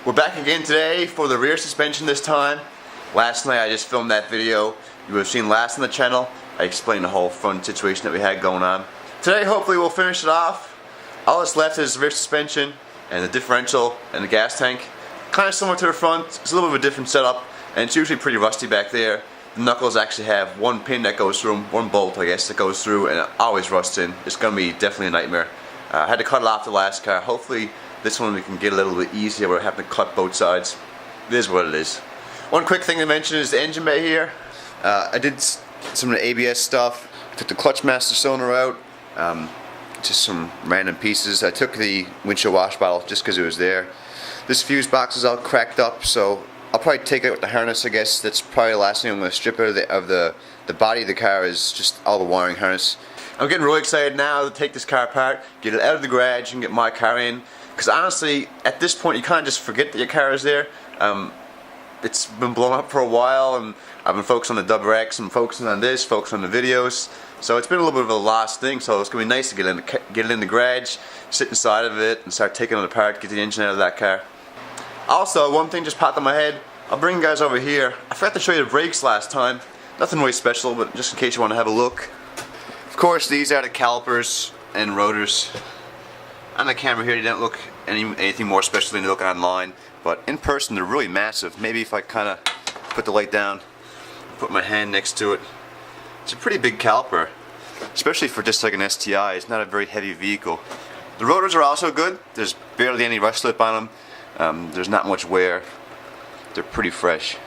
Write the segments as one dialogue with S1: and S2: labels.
S1: We're back again today for the rear suspension this time. Last night I just filmed that video you would have seen last on the channel. I explained the whole front situation that we had going on. Today hopefully we'll finish it off. All that's left is the rear suspension and the differential and the gas tank. Kind of similar to the front, it's a little bit of a different setup and it's usually pretty rusty back there. The knuckles actually have one pin that goes through them, one bolt I guess that goes through, and it always rusts in. It's going to be definitely a nightmare. I had to cut it off the last car. Hopefully this one we can get a little bit easier without having to cut both sides. It is what it is. One quick thing to mention is the engine bay here. I did some of the ABS stuff. I took the clutch master cylinder out. Just some random pieces. I took the windshield wash bottle just because it was there. This fuse box is all cracked up, so I'll probably take it out with the harness, I guess. That's probably the last thing I'm going to strip out of the body of the car is just all the wiring harness. I'm getting really excited now to take this car apart, get it out of the garage and get my car in. Because honestly, at this point you kind of just forget that your car is there. It's been blown up for a while and I've been focusing on the WX and focusing on this, focusing on the videos. So it's been a little bit of a lost thing, so it's going to be nice to get it in the garage, sit inside of it and start taking it apart, get the engine out of that car. Also, one thing just popped in my head. I'll bring you guys over here. I forgot to show you the brakes last time. Nothing really special, but just in case you want to have a look. Of course, these are the calipers and rotors. On the camera here, they don't look anything more special than they look online, but in person they're really massive. Maybe if I kind of put the light down, put my hand next to it. It's a pretty big caliper, especially for just like an STI. It's not a very heavy vehicle. The rotors are also good. There's barely any rust slip on them. There's not much wear. They're pretty fresh.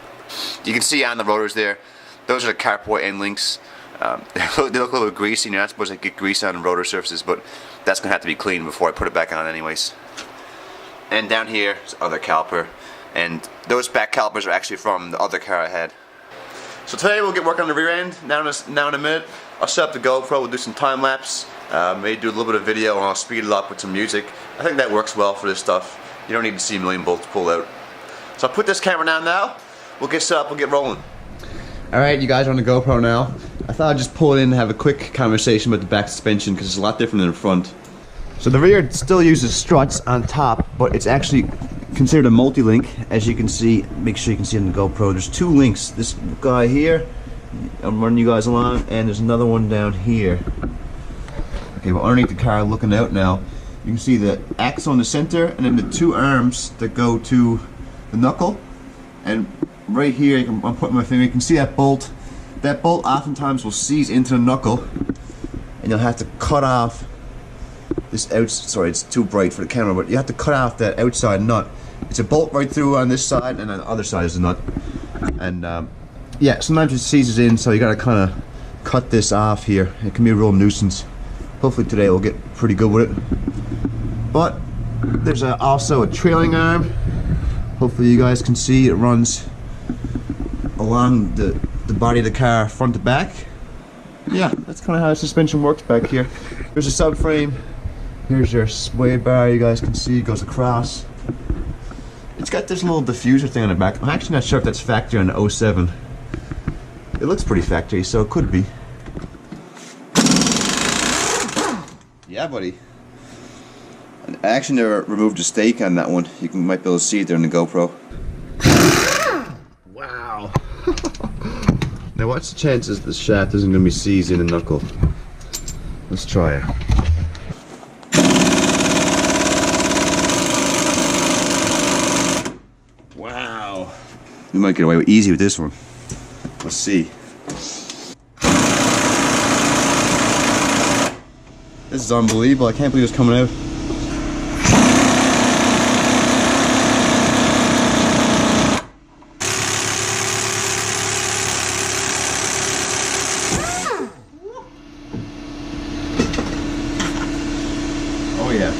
S1: You can see on the rotors there, those are the carport end links. They look a little greasy. You're not supposed to get grease on rotor surfaces, but that's going to have to be cleaned before I put it back on anyways. And down here is the other caliper. And those back calipers are actually from the other car I had. So today we'll get working on the rear end. Now in a minute, I'll set up the GoPro, we'll do some time lapse. Maybe do a little bit of video and I'll speed it up with some music. I think that works well for this stuff. You don't need to see a million bolts pulled out. So I'll put this camera down now. We'll get set up, we'll get rolling. Alright, you guys are on the GoPro now. I thought I'd just pull it in and have a quick conversation about the back suspension because it's a lot different than the front. So the rear still uses struts on top, but it's actually considered a multi-link. As you can see, make sure you can see on the GoPro, there's two links. This guy here, I'm running you guys along, and there's another one down here. Okay, well underneath the car looking out now, you can see the axle in the center and then the two arms that go to the knuckle. And right here, I'm putting my finger, you can see that bolt. That bolt oftentimes will seize into the knuckle and you'll have to cut off this sorry, it's too bright for the camera, but you have to cut off that outside nut. It's a bolt right through on this side and on the other side is the nut. And yeah, sometimes it seizes in, so you gotta kind of cut this off here. It can be a real nuisance. Hopefully today we'll get pretty good with it. But there's also a trailing arm. Hopefully you guys can see it runs along the body of the car front to back. Yeah, that's kind of how the suspension works back here. There's a subframe. Here's your sway bar, you guys can see it goes across. It's got this little diffuser thing on the back. I'm actually not sure if that's factory on the 07. It looks pretty factory, so it could be. Yeah, buddy. I actually never removed a stake on that one. You might be able to see it there in the GoPro. Wow. Now what's the chances the shaft isn't going to be seized in a knuckle? Let's try it. Wow. We might get away easy with this one. Let's see. This is unbelievable. I can't believe it's coming out. Oh yeah.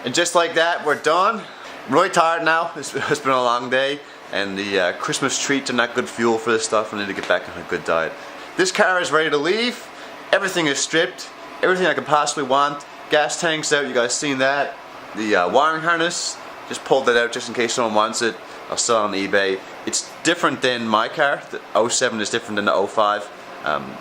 S1: And just like that, we're done. I'm really tired now. It's been a long day, and the Christmas treats are not good fuel for this stuff. I need to get back on a good diet. This car is ready to leave. Everything is stripped. Everything I could possibly want. Gas tank's out, you guys seen that. The wiring harness, just pulled that out just in case someone wants it. I'll sell it on eBay. It's different than my car. The 07 is different than the 05.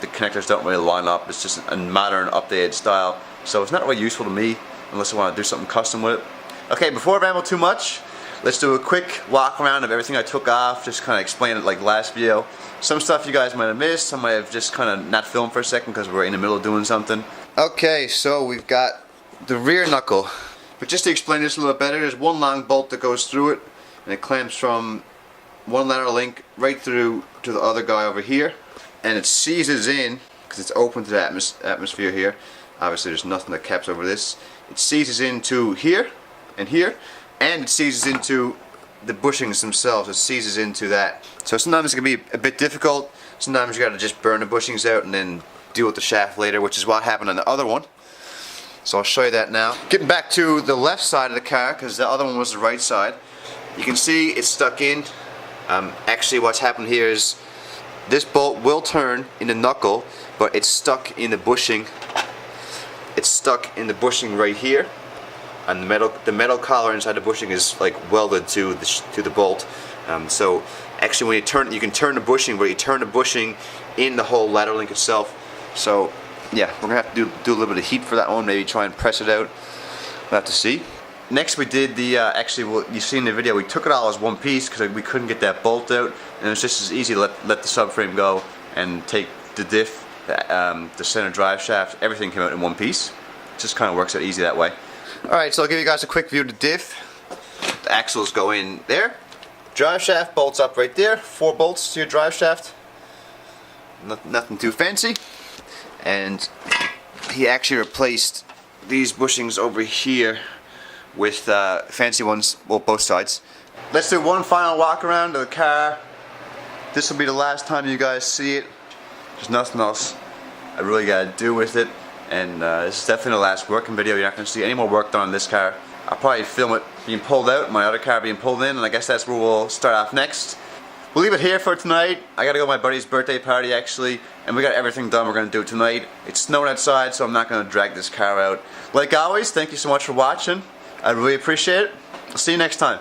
S1: The connectors don't really line up. It's just a modern, updated style. So it's not really useful to me unless I want to do something custom with it. Okay, before I ramble too much, let's do a quick walk around of everything I took off. Just kind of explain it like last video. Some stuff you guys might have missed. Some might have just kind of not filmed for a second because we're in the middle of doing something. Okay, so we've got the rear knuckle. But just to explain this a little better, there's one long bolt that goes through it, and it clamps from one lateral link right through to the other guy over here, and it seizes in because it's open to the atmosphere here. Obviously there's nothing that caps over this. It seizes into here and here, and it seizes into the bushings themselves. It seizes into that. So sometimes it can be a bit difficult. Sometimes you got to just burn the bushings out and then deal with the shaft later, which is what happened on the other one. So I'll show you that now. Getting back to the left side of the car, because the other one was the right side. You can see it's stuck in. Actually what's happened here is this bolt will turn in the knuckle, but it's stuck in the bushing. It's stuck in the bushing right here, and the metal collar inside the bushing is like welded to the bolt. So actually when you turn, you can turn the bushing, but you turn the bushing in the whole lateral link itself. So yeah, we're gonna have to do a little bit of heat for that one, maybe try and press it out. We'll have to see. Next we did the, actually what you see in the video, we took it all as one piece because we couldn't get that bolt out, and it was just as easy to let the subframe go and take the diff, the center drive shaft, everything came out in one piece. It just kind of works out easy that way. Alright, so I'll give you guys a quick view of the diff. The axles go in there. Drive shaft bolts up right there. 4 bolts to your drive shaft. Nothing too fancy. And he actually replaced these bushings over here with fancy ones, well, both sides. Let's do one final walk around of the car. This will be the last time you guys see it. There's nothing else I really gotta do with it, and this is definitely the last working video. You're not gonna see any more work done on this car. I'll probably film it being pulled out, my other car being pulled in, and I guess that's where we'll start off next. We'll leave it here for tonight. I gotta go to my buddy's birthday party actually, and we got everything done we're gonna do tonight. It's snowing outside, so I'm not gonna drag this car out. Like always, thank you so much for watching. I really appreciate it. I'll see you next time.